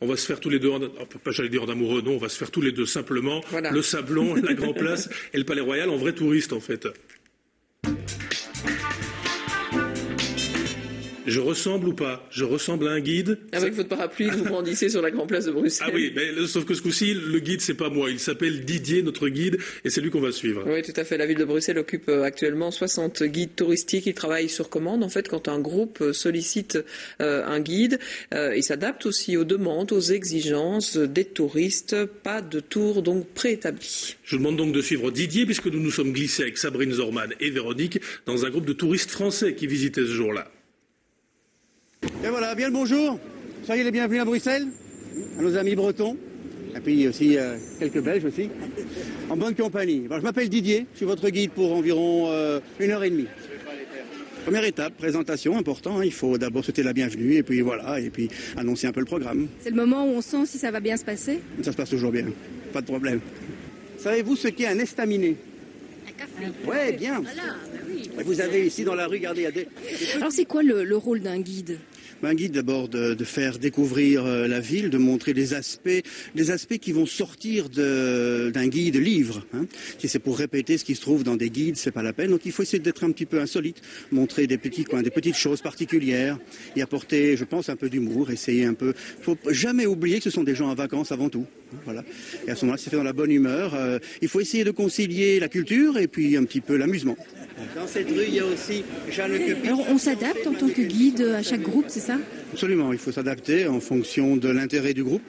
On va se faire tous les deux, pas j'allais dire en amoureux, non, on va se faire tous les deux simplement, voilà. Le Sablon, la Grand Place et le Palais Royal en vrai touriste en fait. Je ressemble ou pas? Je ressemble à un guide? Avec votre parapluie que vous brandissez sur la Grand Place de Bruxelles. Ah oui, mais sauf que ce coup-ci, le guide, c'est pas moi. Il s'appelle Didier, notre guide, et c'est lui qu'on va suivre. Oui, tout à fait. La ville de Bruxelles occupe actuellement 60 guides touristiques. Ils travaillent sur commande. En fait, quand un groupe sollicite un guide, il s'adapte aussi aux demandes, aux exigences des touristes. Pas de tour donc préétabli. Je vous demande donc de suivre Didier, puisque nous nous sommes glissés avec Sabrine Zorman et Véronique dans un groupe de touristes français qui visitaient ce jour-là. Et voilà, bien le bonjour. Soyez les bienvenus à Bruxelles, à nos amis bretons, et puis aussi quelques Belges aussi, en bonne compagnie. Alors, je m'appelle Didier, je suis votre guide pour environ 1h30. Première étape, présentation, important, il faut d'abord souhaiter la bienvenue et puis voilà, et puis annoncer un peu le programme. C'est le moment où on sent si ça va bien se passer? Ça se passe toujours bien, pas de problème. Savez-vous ce qu'est un estaminet? Un café. Ouais, bien. Voilà, bah oui. Vous avez ici dans la rue, regardez, il y a des... Alors c'est quoi le rôle d'un guide? Un guide d'abord de faire découvrir la ville, de montrer des aspects qui vont sortir d'un guide livre. Hein. Si c'est pour répéter ce qui se trouve dans des guides, c'est pas la peine. Donc il faut essayer d'être un petit peu insolite, montrer des petits coins, des petites choses particulières, y apporter, je pense, un peu d'humour, essayer un peu. Faut jamais oublier que ce sont des gens en vacances avant tout. Voilà. Et à ce moment-là, c'est fait dans la bonne humeur. Il faut essayer de concilier la culture et puis un petit peu l'amusement. Dans cette rue, il y a aussi Jeanne Le Cupid. Alors on s'adapte en tant que guide à chaque groupe, c'est ça? Absolument, il faut s'adapter en fonction de l'intérêt du groupe.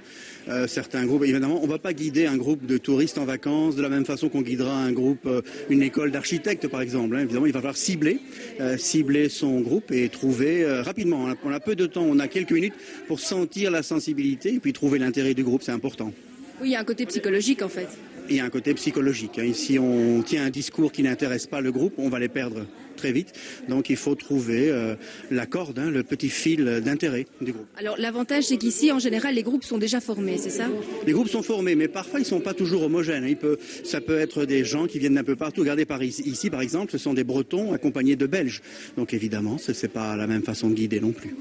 Certains groupes, évidemment, on ne va pas guider un groupe de touristes en vacances de la même façon qu'on guidera un groupe, une école d'architectes par exemple. Hein. Évidemment, il va falloir cibler son groupe et trouver rapidement. On a peu de temps, on a quelques minutes pour sentir la sensibilité et puis trouver l'intérêt du groupe, c'est important. Oui, il y a un côté psychologique en fait. Il y a un côté psychologique. Hein. Si on tient un discours qui n'intéresse pas le groupe, on va les perdre très vite. Donc il faut trouver la corde, hein, le petit fil d'intérêt du groupe. Alors l'avantage c'est qu'ici, en général, les groupes sont déjà formés, c'est ça? Les groupes sont formés, mais parfois ils ne sont pas toujours homogènes. Hein. Ça peut être des gens qui viennent d'un peu partout. Regardez ici, par exemple, ce sont des Bretons accompagnés de Belges. Donc évidemment, ce n'est pas la même façon de guider non plus.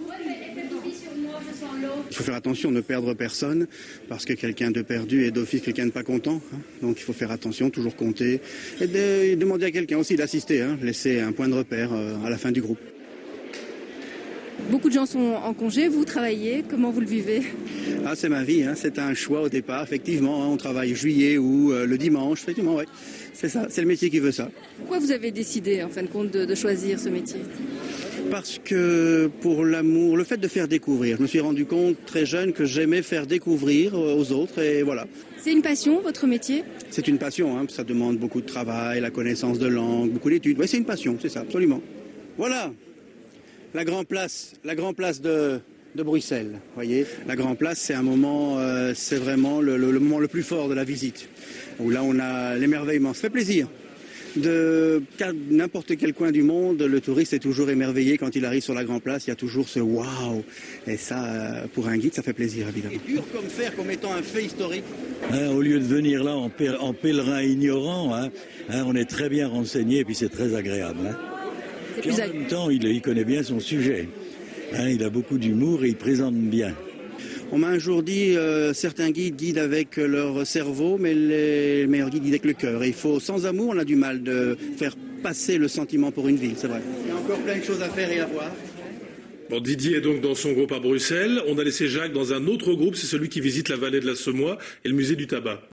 Il faut faire attention, ne perdre personne, parce que quelqu'un de perdu est d'office quelqu'un de pas content. Hein. Donc il faut faire attention, toujours compter, et demander à quelqu'un aussi d'assister, hein, laisser un point de repère à la fin du groupe. Beaucoup de gens sont en congé, vous travaillez, comment vous le vivez? Ah, c'est ma vie, hein. C'est un choix au départ, effectivement, hein. On travaille juillet ou le dimanche, effectivement, ouais. C'est ça, c'est le métier qui veut ça. Pourquoi vous avez décidé, en fin de compte, de choisir ce métier? Parce que pour l'amour, le fait de faire découvrir, je me suis rendu compte très jeune que j'aimais faire découvrir aux autres et voilà. C'est une passion, votre métier? C'est une passion, hein, ça demande beaucoup de travail, la connaissance de langue, beaucoup d'études. Oui, c'est une passion, c'est ça, absolument. Voilà, la Grand Place de Bruxelles, voyez. La Grand Place, c'est un moment, c'est vraiment le moment le plus fort de la visite, où là on a l'émerveillement, ça fait plaisir. De n'importe quel coin du monde, le touriste est toujours émerveillé quand il arrive sur la Grand Place. Il y a toujours ce waouh. Et ça, pour un guide, ça fait plaisir, évidemment. C'est dur comme fer, comme étant un fait historique. Au lieu de venir là en pèlerin ignorant, on est très bien renseigné et puis c'est très agréable. Puis en même temps, il connaît bien son sujet. Il a beaucoup d'humour et il présente bien. On m'a un jour dit, certains guides guident avec leur cerveau, mais les meilleurs guides guident avec le cœur. Et sans amour, on a du mal de faire passer le sentiment pour une ville, c'est vrai. Il y a encore plein de choses à faire et à voir. Bon, Didier est donc dans son groupe à Bruxelles. On a laissé Jacques dans un autre groupe, c'est celui qui visite la vallée de la Semois et le musée du tabac.